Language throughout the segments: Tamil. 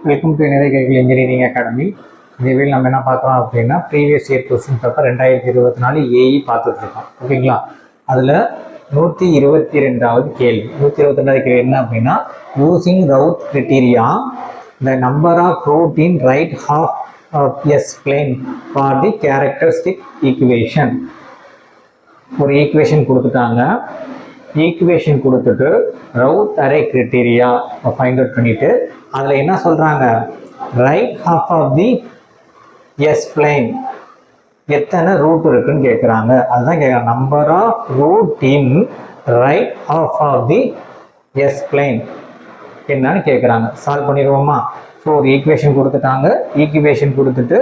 வெல்கம் டு நிலைகள் இன்ஜினியரிங் அகாடமி. இந்த வீடியோ நம்ம என்ன பார்க்குறோம் அப்படின்னா previous year question paper 2024 AE பார்த்துட்ருக்கோம். ஓகேங்களா? அதில் 122வது கேள்வி. 122வது கேள்வி என்ன அப்படின்னா, using Routh criteria the number of root in right half of s plane for the characteristic equation. ஒரு ஈக்குவேஷன் கொடுத்துட்டாங்க. ஈக்குவேஷன் கொடுத்துட்டு Routh array criteria find out பண்ணிட்டு அதில் என்ன சொல்கிறாங்க, right half of the s plane எத்தனை ரூட் இருக்குன்னு கேட்குறாங்க. அதுதான் கேட்குறாங்க, number of root in right half of the s plane என்னன்னு கேட்குறாங்க. சால்வ் பண்ணிடுவோமா? ஸோ ஒரு ஈக்குவேஷன் கொடுத்துட்டாங்க. ஈக்குவேஷன் கொடுத்துட்டு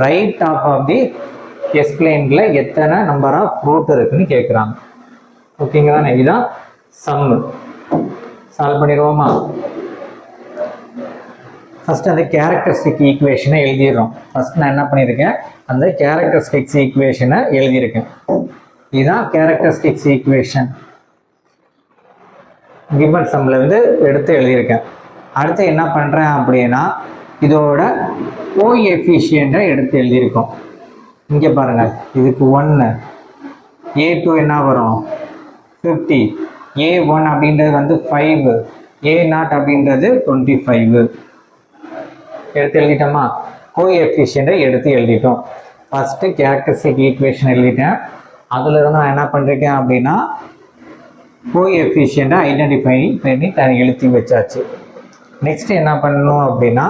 right half of the s பிளேனில் எத்தனை நம்பர் ஆஃப் ரூட் இருக்குன்னு கேட்குறாங்க. ஓகேங்களா? இதுதான் சம்மு. சால்வ் பண்ணிடுவோமா? ஃபஸ்ட்டு அந்த கேரக்டரிஸ்டிக் ஈக்குவேஷனை எழுதிடுறோம். ஃபஸ்ட் நான் என்ன பண்ணியிருக்கேன், அந்த கேரக்டரிஸ்டிக்ஸ் ஈக்குவேஷனை எழுதியிருக்கேன். இதுதான் கேரக்டரிஸ்டிக்ஸ் ஈக்குவேஷன். கிவன் சம்மில் இருந்து எடுத்து எழுதியிருக்கேன். அடுத்து என்ன பண்ணுறேன் அப்படின்னா, இதோட கோஎஃபிஷியண்ட்டை எடுத்து எழுதியிருக்கோம். இங்கே பாருங்கள், இதுக்கு 1, A2 என்ன வரும் 50, A1 அப்படின்றது வந்து 5, A0 அப்படின்றது 25 எடுத்து எழுதிட்டோமா? கோஎஃபிஷியண்ட்டை எடுத்து எழுதிட்டோம். ஃபஸ்ட்டு கேரக்டரிஸ்டிக் ஈக்குவேஷன் எழுதிட்டேன். அதில் இருந்து நான் என்ன பண்ணிருக்கேன் அப்படின்னா, கோஎஃபிஷியண்ட்டை ஐடென்டிஃபை பண்ணி எழுதி வச்சாச்சு. நெக்ஸ்ட் என்ன பண்ணணும் அப்படின்னா,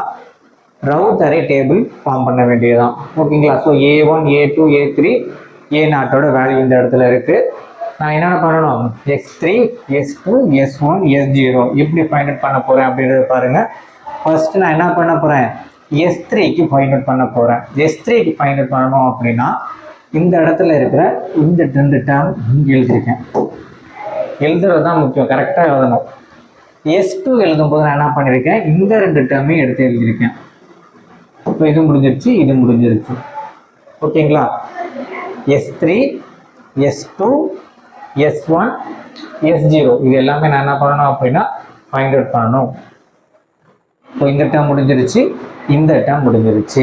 ரவுட் அரே டேபிள் ஃபார்ம் பண்ண வேண்டியதுதான். ஓகேங்களா? So A1, A2, A3, A0ஓட value இந்த இடத்துல இருக்குது. நான் என்னென்ன பண்ணணும், X3, S2, S1, S0 எப்படி ஃபைண்ட் அவுட் பண்ண போகிறேன் அப்படின்றத பாருங்கள். ஃபர்ஸ்ட் நான் என்ன பண்ண போகிறேன், S3க்கு ஃபைண்ட் அவுட் பண்ண போகிறேன். S3க்கு ஃபைண்ட் அவுட் பண்ணணும் அப்படின்னா, இந்த இடத்துல இருக்கிற இந்த 2 டேர்ம் இங்கே எழுதியிருக்கேன். எழுதுறது தான் முக்கியம், கரெக்டாக எழுதணும். S2 எழுதும்போது நான் என்ன பண்ணியிருக்கேன், இந்த 2 டேர்மையும் எடுத்து எழுதியிருக்கேன். இப்போ இது முடிஞ்சிருச்சு, இது முடிஞ்சிருச்சு. ஓகேங்களா? S3, S2, S1, S0 இது எல்லாமே நான் என்ன பண்ணணும் அப்படின்னா ஃபைண்ட் அவுட் பண்ணணும். இப்போ இந்த டேர்ம் முடிஞ்சிருச்சு, இந்த டேர்ம் முடிஞ்சிருச்சு.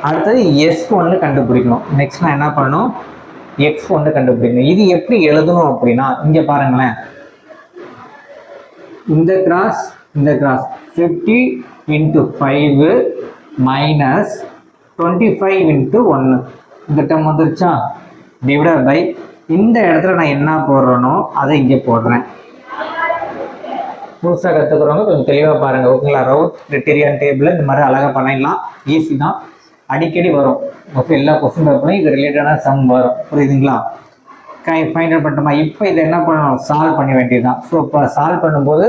அடுத்தது S1 கண்டுபிடிக்கணும். நெக்ஸ்ட் நான் என்ன பண்ணணும், X1 கண்டுபிடிக்கணும். இது எப்படி எழுதணும் அப்படின்னா, இங்கே பாருங்களேன், இந்த கிராஸ் 50 × 5 மைனஸ் 25 × 1 இந்த டேர்ம் வந்துருச்சா, டிவைடட் பை இந்த இடத்துல நான் என்ன போடுறேனோ அதை இங்கே போடுறேன். புதுசாக கற்றுக்குறவங்க கொஞ்சம் தெளிவாக பாருங்கள். ஓகேங்களா? ரவுட் கிரிட்டீரியன் டேபிள் இந்த மாதிரி அழகாக பண்ணிடலாம். ஈஸி தான், அடிக்கடி வரும். ஓகே, எல்லா கொஸ்டின் பேப்பர்லையும் இது ரிலேட்டடான சம் வரும். புரியுதுங்களா? ஃபைண்ட் அவுட் பண்ணிட்டோமா? இப்போ இதை என்ன பண்ணணும், சால்வ் பண்ண வேண்டியது தான். ஸோ இப்போ சால்வ் பண்ணும்போது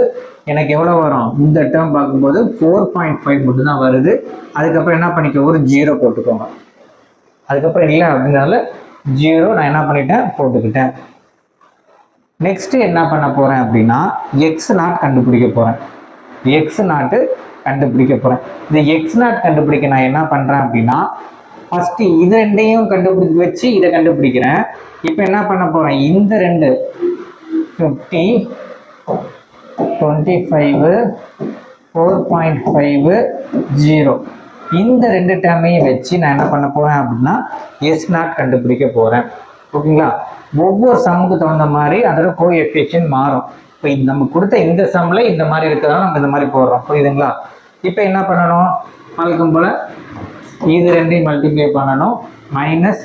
எனக்கு எவ்வளோ வரும், இந்த டேர்ம் பார்க்கும்போது 4.5 மட்டும் தான் வருது. அதுக்கப்புறம் என்ன பண்ணிக்க, ஒரு 0 போட்டுக்கோங்க. அதுக்கப்புறம் இல்லை அப்படின்னால 0 நான் என்ன பண்ணிட்டேன், போட்டுக்கிட்டேன். நெக்ஸ்ட் என்ன பண்ண போகிறேன் அப்படின்னா, X0 கண்டுபிடிக்க போகிறேன். X0 கண்டுபிடிக்க போகிறேன். இந்த X0 கண்டுபிடிக்க நான் என்ன பண்ணுறேன் அப்படின்னா, ஃபஸ்ட்டு இது ரெண்டையும் கண்டுபிடிச்சி வச்சு இதை கண்டுபிடிக்கிறேன். இப்போ என்ன பண்ண போகிறேன், இந்த 2 50, 25, 4.5, 0 இந்த 2 டேர்மையும் வச்சு நான் என்ன பண்ண போகிறேன் அப்படின்னா S0 கண்டுபிடிக்க போகிறேன். ஓகேங்களா? ஒவ்வொரு சம்முக்கு தகுந்த மாதிரி அதோட கோஎஃபிஷியன்ட் மாறும். இப்போ நம்ம கொடுத்த இந்த சம்மில் இந்த மாதிரி இருக்கிறதால நம்ம இந்த மாதிரி போடுறோம். புரியுதுங்களா? இப்போ என்ன பண்ணணும், வழக்கம் போல் இது 2ஐயும் மல்டிப்ளை பண்ணணும், மைனஸ்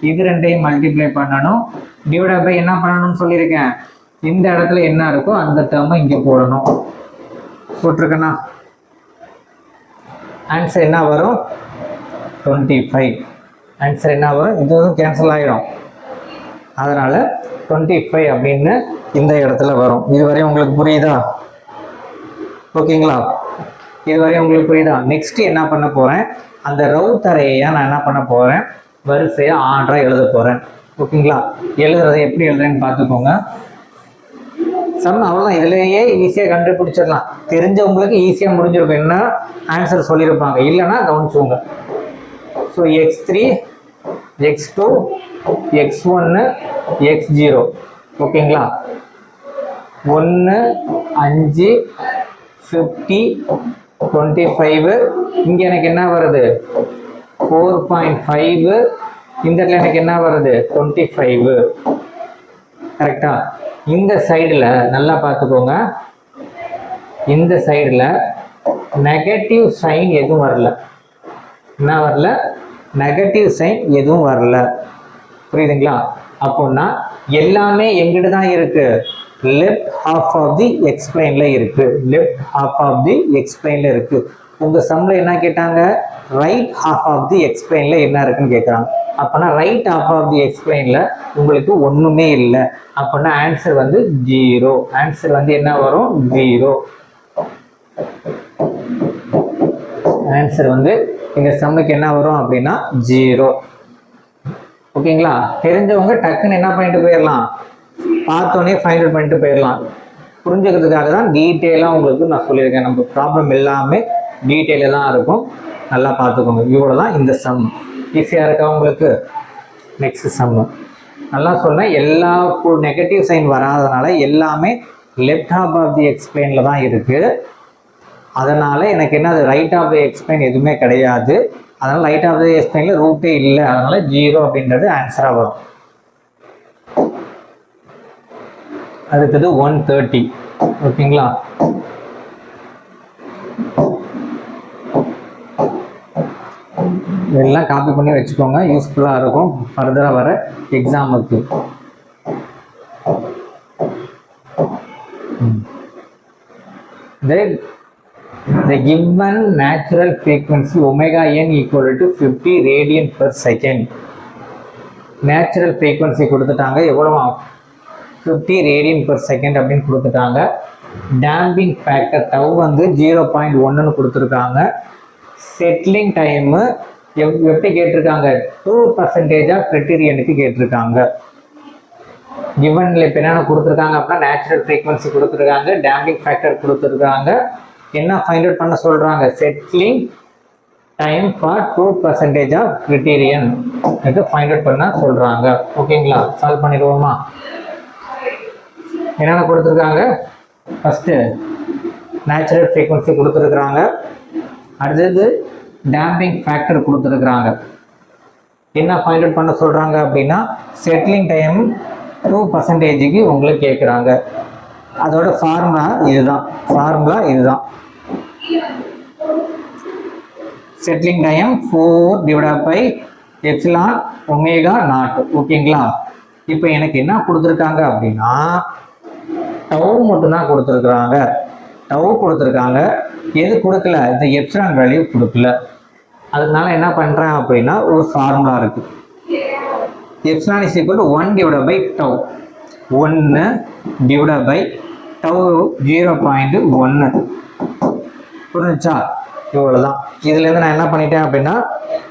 இது 2ஐயும் மல்டிப்ளை பண்ணணும், டிவைட் பை என்ன பண்ணணும்னு சொல்லியிருக்கேன், இந்த இடத்துல என்ன இருக்கோ அந்த டேர்மை இங்கே போடணும். போட்டிருக்கேண்ணா? ஆன்சர் என்ன வரும், 25. ஆன்சர் என்ன வரும், இதுவும் கேன்சல் ஆகிடும். அதனால் 25 அப்படின்னு இந்த இடத்துல வரும். இதுவரையும் உங்களுக்கு புரியுதா? ஓகேங்களா? இதுவரையும் உங்களுக்கு புரியுதா? நெக்ஸ்ட் என்ன பண்ண போகிறேன், அந்த ரவுட் அரேயை நான் என்ன பண்ண போகிறேன், வரிசையாக ஆர்டராக எழுத போகிறேன். ஓகேங்களா? எழுதுறதை எப்படி எழுதுறேன்னு பார்த்துக்கோங்க. சம் அவ்வளோதான், இதுலேயே ஈஸியாக கண்டுபிடிச்சிடலாம். தெரிஞ்சவங்களுக்கு ஈஸியாக முடிஞ்சிருக்கும், என்ன ஆன்சர் சொல்லியிருப்பாங்க. இல்லைன்னா கவனிச்சுவோங்க. So X3, X2, X1, X0 ஓகேங்களா? 1, 5, 50, 25. இங்கே எனக்கு என்ன வருது 4.5. இந்த இடத்துல எனக்கு என்ன வருது 25. கரெக்டா? இந்த சைடில் நல்லா பார்த்துக்கோங்க, இந்த சைடில் நெகட்டிவ் சைன் எதுவும் வரல. என்ன வரல? நெகட்டிவ் சைன் எதுவும் வரல. புரியுதுங்களா? அப்போன்னா எல்லாமே எங்கிட்ட தான் இருக்கு, லெஃப்ட் ஹாஃப் ஆஃப் தி எக்ஸ்பிளைன்ல இருக்கு. லெஃப்ட் ஹாஃப் ஆஃப் தி எக்ஸ்பிளைன்ல இருக்கு. உங்க சம்ல என்ன கேட்டாங்க? ரைட் ஹாஃப் ஆஃப் தி எக்ஸ்பிளைன்ல என்ன இருக்குன்னு கேட்குறாங்க. அப்போனா ரைட் ஹாஃப் ஆஃப் தி எக்ஸ்பிளைன்ல உங்களுக்கு ஒண்ணுமே இல்லை. அப்போனா ஆன்சர் வந்து 0. ஆன்சர் வந்து என்ன வரும்? 0. ஆன்சர் வந்து இந்த சம்முக்கு என்ன வரும் அப்படின்னா 0. ஓகேங்களா? தெரிஞ்சவங்க டக்குன்னு என்ன பண்ணிட்டு போயிடலாம், பார்த்தோன்னே ஃபைண்ட் அவுட் பண்ணிட்டு போயிடலாம். புரிஞ்சுக்கிறதுக்காக தான் டீட்டெயிலாக உங்களுக்கு நான் சொல்லியிருக்கேன். நம்ம ப்ராப்ளம் எல்லாமே டீட்டெயிலாக தான் இருக்கும், நல்லா பார்த்துக்கோங்க. இவ்வளோ தான் இந்த சம். ஈஸியாக இருக்கா உங்களுக்கு? நெக்ஸ்ட் சம்மு நல்லா சொன்னேன். எல்லா நெகட்டிவ் சைன் வராதனால எல்லாமே லெஃப்ட் ஹாஃப் ஆஃப் தி எக்ஸ்பிளைன்ல தான் இருக்குது. அதனால எனக்கு என்ன, அது ரைட் ஆஃப் தி எக்ஸ்பிளைன் எதுவுமே கிடையாது. அதனால ரைட் ஆஃப் தி எக்ஸ்பிளைன்ல ரூட்டே இல்லை. அதனால 0 அப்படின்றது ஆன்சராக வரும். அடுத்தது 130. ஓகேங்களா? இதெல்லாம் காப்பி பண்ணி வச்சுக்கோங்க, யூஸ்ஃபுல்லாக இருக்கும் ஃபர்தராக வர எக்ஸாமுக்கு. The given natural frequency omega n equal to 50 radian per second. Natural frequency கொடுத்துட்டாங்க, எவ்வளோ? 50 ரேடியன் per second அப்படின்னு கொடுத்துட்டாங்க. டேம்பிங் ஃபேக்டர் டவ் வந்து 0.1ன்னு கொடுத்துருக்காங்க. செட்டிலிங் டைமு எப்படி கேட்டிருக்காங்க? 2% ஆஃப் கிரைட்டீரியனுக்கு கேட்டிருக்காங்க. கிவன்ல இப்போ என்னென்ன கொடுத்துருக்காங்க அப்படின்னா நேச்சுரல் ஃப்ரீக்வன்சி கொடுத்துருக்காங்க, டேம்பிங் ஃபேக்டர் கொடுத்துருக்காங்க. என்ன ஃபைண்ட் அவுட் பண்ண சொல்றாங்க? Settling time for 2% of criterion find out பண்ண சொல்றாங்க. ஓகேங்களா? சால்வ் பண்ணிடுவோமா? என்னென்ன கொடுத்துருக்காங்க? ஃபர்ஸ்ட் நேச்சுரல் ஃப்ரீக்வன்சி கொடுத்துருக்குறாங்க, அடுத்தது டேம்பிங் ஃபேக்டர் கொடுத்துருக்குறாங்க. என்ன ஃபைண்ட் அவுட் பண்ண சொல்றாங்க அப்படின்னா செட்டிலிங் டைம் 2%க்கு உங்களுக்கு கேட்குறாங்க. அதோட ஃபார்முலா இதுதான். Settling time 4/ε omega naught. ஓகேங்களா? இப்போ எனக்கு என்ன கொடுத்துருக்காங்க அப்படின்னா டவ் மட்டும்தான் கொடுத்துருக்குறாங்க. எது கொடுக்கல? இந்த எப்சிலான் வேல்யூ கொடுக்கல. அதனால என்ன பண்ணுறேன் அப்படின்னா ஒரு ஃபார்முலா இருக்கு. Epsilon is equal to 1/τ. 1/τ 0.1. புரிஞ்சுச்சா? இவ்வளோதான். இதுலேருந்து நான் என்ன பண்ணிட்டேன் அப்படின்னா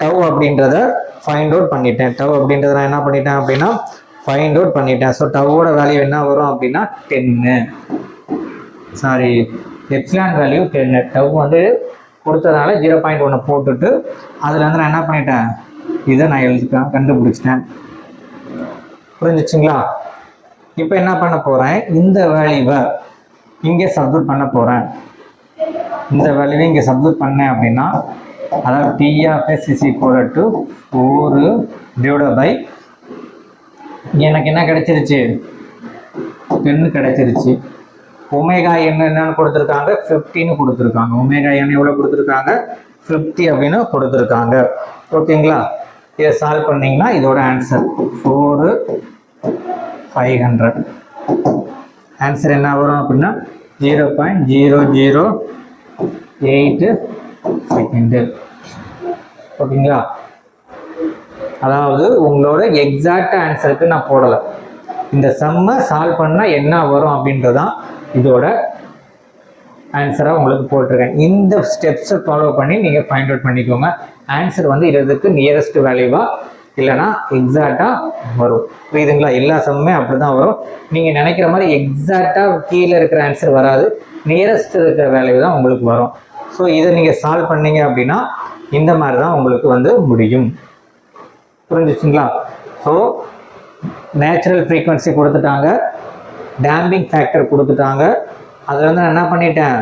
டவ் அப்படின்றத ஃபைண்ட் அவுட் பண்ணிட்டேன். ஸோ டவோட வேல்யூ என்ன வரும் அப்படின்னா 10. Sorry, epsilon value 10. டவ் வந்து கொடுத்ததுனால 0.1 போட்டுட்டு அதில் வந்து நான் என்ன பண்ணிட்டேன், இதை நான் கண்டுபிடிச்சிட்டேன். புரிஞ்சிச்சுங்களா? இப்போ என்ன பண்ண போகிறேன், இந்த வேல்யூவை இங்கே சப்ஸ்டிட்யூட் பண்ண போகிறேன். இந்த வேல்யூவை இங்கே சப்ஸ்டிட்யூட் பண்ணேன் அப்படின்னா அதாவது T of S is equal to 4 எனக்கு என்ன கிடைச்சிருச்சு? 10 கிடைச்சிருச்சு. ஒமேகா என்னன்னு கொடுத்துருக்காங்க? 50ன்னு கொடுத்துருக்காங்க. ஒமேகா என்ன எவ்வளோ கொடுத்துருக்காங்க? 50 அப்படின்னு கொடுத்துருக்காங்க. ஓகேங்களா? இதை சால்வ் பண்ணிங்கன்னா இதோட ஆன்சர் 4,500. ஆன்சர் என்ன வரும் அப்படின்னா 0.008 செகண்டு. ஓகேங்களா? அதாவது உங்களோட எக்ஸாக்ட் ஆன்சருக்கு நான் போடலை. இந்த சம்மை சால்வ் பண்ணால் என்ன வரும் அப்படின்றதான் இதோட ஆன்சராக உங்களுக்கு போட்டிருக்கேன். இந்த ஸ்டெப்ஸை ஃபாலோ பண்ணி நீங்கள் ஃபைண்ட் அவுட் பண்ணிக்கோங்க. ஆன்சர் வந்து இதுக்கு நியரஸ்ட் வேல்யூவா இல்லைனா எக்ஸாக்டாக வரும். புரியுதுங்களா? எல்லா சம்முமே அப்படி தான் வரும். நீங்கள் நினைக்கிற மாதிரி எக்ஸாக்டாக கீழே இருக்கிற ஆன்சர் வராது, நியரஸ்ட் இருக்கிற வேல்யூ தான் உங்களுக்கு வரும். ஸோ இதை நீங்கள் சால்வ் பண்ணீங்க அப்படின்னா இந்த மாதிரி தான் உங்களுக்கு வந்து முடியும். புரிஞ்சிச்சுங்களா? ஸோ நேச்சுரல் ஃப்ரீக்வன்சி கொடுத்துட்டாங்க, டேம்பிங் ஃபேக்டர் கொடுத்துட்டாங்க. அதில் வந்து நான் என்ன பண்ணிட்டேன்,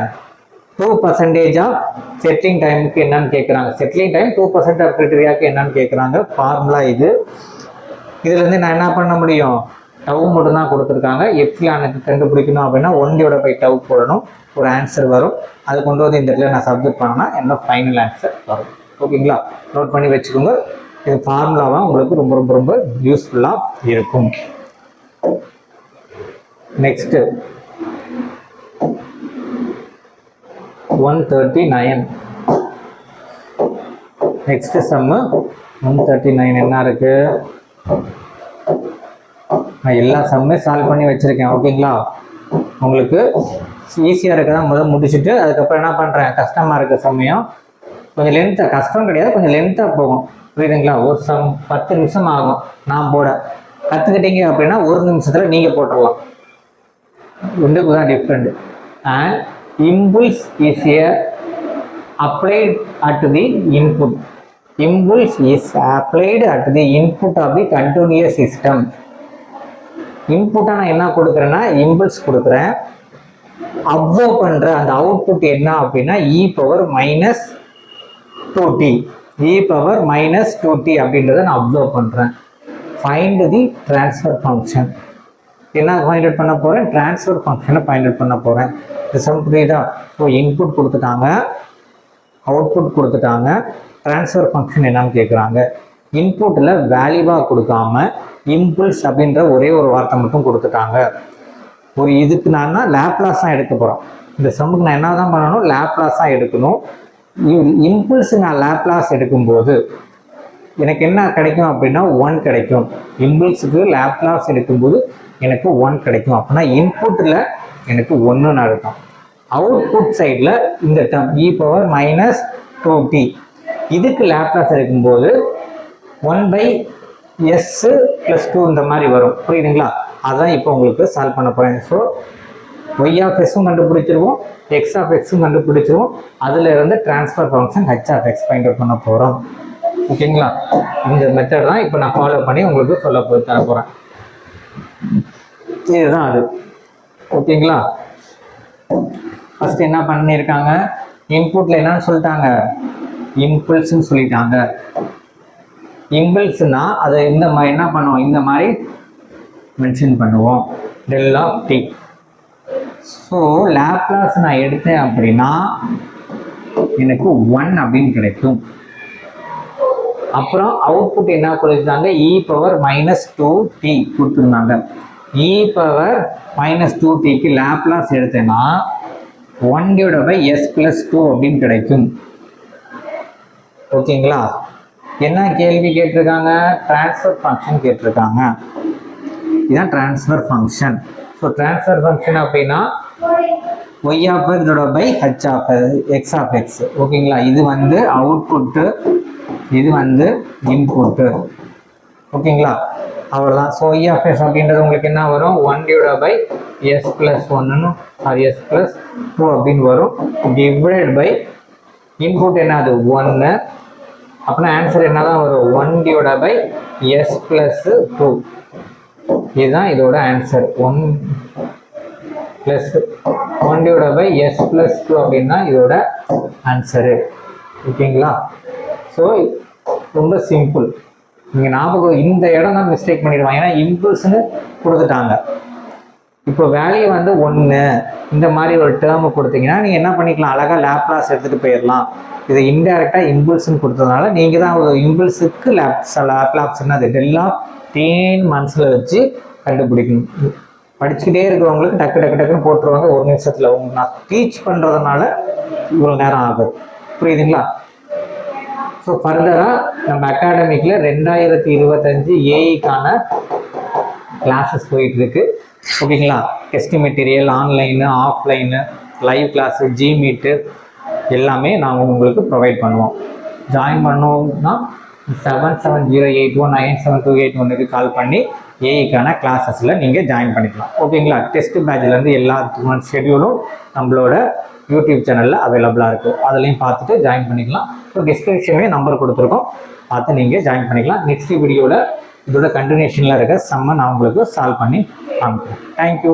2% ஆஃப் செட்டிலிங் டைமுக்கு என்னன்னு கேட்குறாங்க. செட்டிலிங் டைம் 2% ஆஃப் கிரைட்டீரியாவுக்கு என்னன்னு கேட்குறாங்க. ஃபார்முலா இது. இதுலேருந்து நான் என்ன பண்ண முடியும், டவு மட்டும் தான் கொடுத்துருக்காங்க. எப்சிலானுக்கு கண்டுபிடிக்கணும் அப்படின்னா 1/τ போடணும், ஒரு ஆன்சர் வரும். அது கொண்டு வந்து இந்த இடத்துல நான் சப்மிட் பண்ணேன்னா என்ன ஃபைனல் ஆன்சர் வரும். ஓகேங்களா, நோட் பண்ணி வச்சுக்கோங்க. இது ஃபார்முலாவாக உங்களுக்கு ரொம்ப ரொம்ப ரொம்ப யூஸ்ஃபுல்லாக இருக்கும். நெக்ஸ்ட்டு 139. நெக்ஸ்ட் சம்மு 139 என்ன இருக்கு, நான் எல்லா சம்மே சால்வ் பண்ணி வச்சிருக்கேன். ஓகேங்களா, உங்களுக்கு ஈஸியாக இருக்கதான் முதல் முடிச்சுட்டு அதுக்கப்புறம் என்ன பண்ணுறேன், கஷ்டமாக இருக்க சமயம் கொஞ்சம் லென்த்தாக, கஷ்டம் கிடையாது கொஞ்சம் லென்த்தாக போகும். புரியுதுங்களா, ஒரு சம் 10 நிமிஷம் ஆகும் நான் போட. கற்றுக்கிட்டீங்க அப்படின்னா 1 நிமிஷத்தில் நீங்கள் போட்டுடலாம். ரெண்டுக்கு தான் different. And impulse is applied at the input. Impulse is applied at the input of the continuous system. இன்புட்டா நான் என்ன கொடுக்குறேன்னா இம்பல்ஸ் கொடுக்குறேன். அப்சர்வ் பண்ணுற அந்த அவுட்புட் என்ன அப்படின்னா e⁻²t. e⁻²t அப்படின்றத நான் அப்சர்வ் பண்ணுறேன். ஃபைண்ட் தி ட்ரான்ஸ்ஃபர் ஃபங்க்ஷன். என்ன ஃபைண்ட் அவுட் பண்ண போகிறேன், ட்ரான்ஸ்ஃபர் ஃபங்க்ஷனை ஃபைண்ட் அவுட் பண்ண போகிறேன். சம் புரியுதா? ஸோ இன்புட் கொடுத்துட்டாங்க, அவுட்புட் கொடுத்துட்டாங்க, ட்ரான்ஸ்ஃபர் ஃபங்க்ஷன் என்னன்னு கேட்குறாங்க. இன்புட்டில் வேல்யூவாக கொடுக்காம இம்பல்ஸ் அப்படின்ற ஒரே ஒரு வார்த்தை மட்டும் கொடுத்துட்டாங்க. ஒரு இதுக்கு நான் லேப்லாஸ் தான் எடுக்க போகிறோம். இந்த சம்முக்கு நான் என்ன தான் பண்ணணும், லேப்லாஸ் தான் எடுக்கணும். இம்பல்ஸ் நான் லேப்லாஸ் எடுக்கும்போது எனக்கு என்ன கிடைக்கும் அப்படின்னா 1 கிடைக்கும். இம்பல்ஸுக்கு லேப்லாஸ் எடுக்கும்போது எனக்கு 1 கிடைக்கும். அப்படின்னா இன்புட்டில் எனக்கு 1ன்னு அர்த்தம். அவுட்புட் சைடில் இந்த டேர்ம் e⁻²t இதுக்கு லேப்லாஸ் எடுக்கும்போது 1/s+2 இந்த மாதிரி வரும். புரியுதுங்களா, அதான் இப்போ உங்களுக்கு சால்வ் பண்ண போகிறேன். ஸோ y(x)ம் கண்டுபிடிச்சிருவோம், x(x)ம் கண்டுபிடிச்சிருவோம். அதில் இருந்து transfer function h(x) find out பண்ண போகிறோம். ஓகேங்களா, இந்த மெத்தட் தான் இப்போ நான் ஃபாலோ பண்ணி உங்களுக்கு சொல்ல தர போகிறேன். இதுதான் அது. ஓகேங்களா, ஃபர்ஸ்ட் என்ன பண்ணியிருக்காங்க, இன்புட்டில் என்னன்னு சொல்லிட்டாங்க, இம்பல்ஸ்ன்னு சொல்லிட்டாங்க. இம்பல்ஸ்னா அதை இந்த மாதிரி என்ன பண்ணுவோம், இந்த மாதிரி மென்ஷன் பண்ணுவோம், del(t). ஸோ லேப்லாஸ் நான் எடுத்தேன் அப்படின்னா எனக்கு 1 அப்படின்னு கிடைக்கும். அப்புறம் அவுட்புட் என்ன கொடுத்துருந்தாங்க, e⁻²t கொடுத்துருந்தாங்க. e⁻²tக்கு லேப்லாஸ் எடுத்தேன்னா 1/s+2 அப்படின்னு கிடைக்கும். ஓகேங்களா, என்ன கேள்வி கேட்டிருக்காங்க, ட்ரான்ஸ்ஃபர் ஃபங்க்ஷன் கேட்டிருக்காங்க. இதுதான் transfer function. So transfer function அப்படின்னா y(h)(x)(x). ஓகேங்களா, இது வந்து அவுட்புட்டு, இது வந்து இன்புட்டு. ஓகேங்களா, அவ்வளோதான். ஸோ y(s) அப்படின்றது உங்களுக்கு என்ன வரும், 1/s+1 s+2 அப்படின்னு வரும். டிவைடட் பை இன்புட் என்னது 1. அப்படின்னா ஆன்சர் என்ன தான் வரும், 1/s+2. இதுதான் இதோட ஆன்சர். 1/s+2 அப்படின்னா இதோட ஆன்சரு. ஓகேங்களா, ஸோ ரொம்ப சிம்பிள். நீங்கள் ஞாபகம் இந்த இடம் தான் மிஸ்டேக் பண்ணிடுவாங்க. ஏன்னா இம்பல்ஸ்ன்னு கொடுத்துட்டாங்க. இப்போ வேல்யூ வந்து 1 இந்த மாதிரி ஒரு டேர்மை கொடுத்தீங்கன்னா நீங்கள் என்ன பண்ணிக்கலாம், அழகாக லேப்லாஸ் எடுத்துகிட்டு போயிடலாம். இது இன்டெரக்டாக இம்பல்ஸ்ன்னு கொடுத்ததுனால நீங்கள் தான் ஒரு இம்பல்ஸுக்கு லேப்லாஸ் என்னது del(t) மனசில் வச்சு கண்டுபிடிக்கணும். படிச்சுக்கிட்டே இருக்கிறவங்களுக்கு டக்கு டக்கு டக்குன்னு போட்டுருவாங்க 1 நிமிஷத்தில். நான் டீச் பண்ணுறதுனால இவ்வளோ நேரம் ஆகுது. புரியுதுங்களா? ஸோ ஃபர்தராக நம்ம அகாடமிக்கில் 2025 ஏஇக்கான கிளாஸஸ் போயிட்டுருக்கு. ஓகேங்களா, test material, online, offline, live class, G Meet எல்லாமே நாங்கள் உங்களுக்கு ப்ரொவைட் பண்ணுவோம். ஜாயின் பண்ணோம்னா 7708197281 கால் பண்ணி ஏஇக்கான கிளாஸஸில் நீங்கள் ஜாயின் பண்ணிக்கலாம். ஓகேங்களா, டெஸ்ட் பேட்ச்லேருந்து எல்லாத்துக்குமான ஷெட்யூலும் நம்மளோட யூடியூப் சேனலில் அவைலபிளாக இருக்குது. அதுலேயும் பார்த்துட்டு ஜாயின் பண்ணிக்கலாம். ஸோ டிஸ்கிரிப்ஷன்லேயே நம்பர் கொடுத்துருக்கோம், பார்த்து நீங்கள் ஜாயின் பண்ணிக்கலாம். நெக்ஸ்ட் வீடியோவில் இதோட கண்டினியூஷனில் இருக்க சம்மை நான் உங்களுக்கு சால்வ் பண்ணி காமிக்கிறேன். தேங்க்யூ.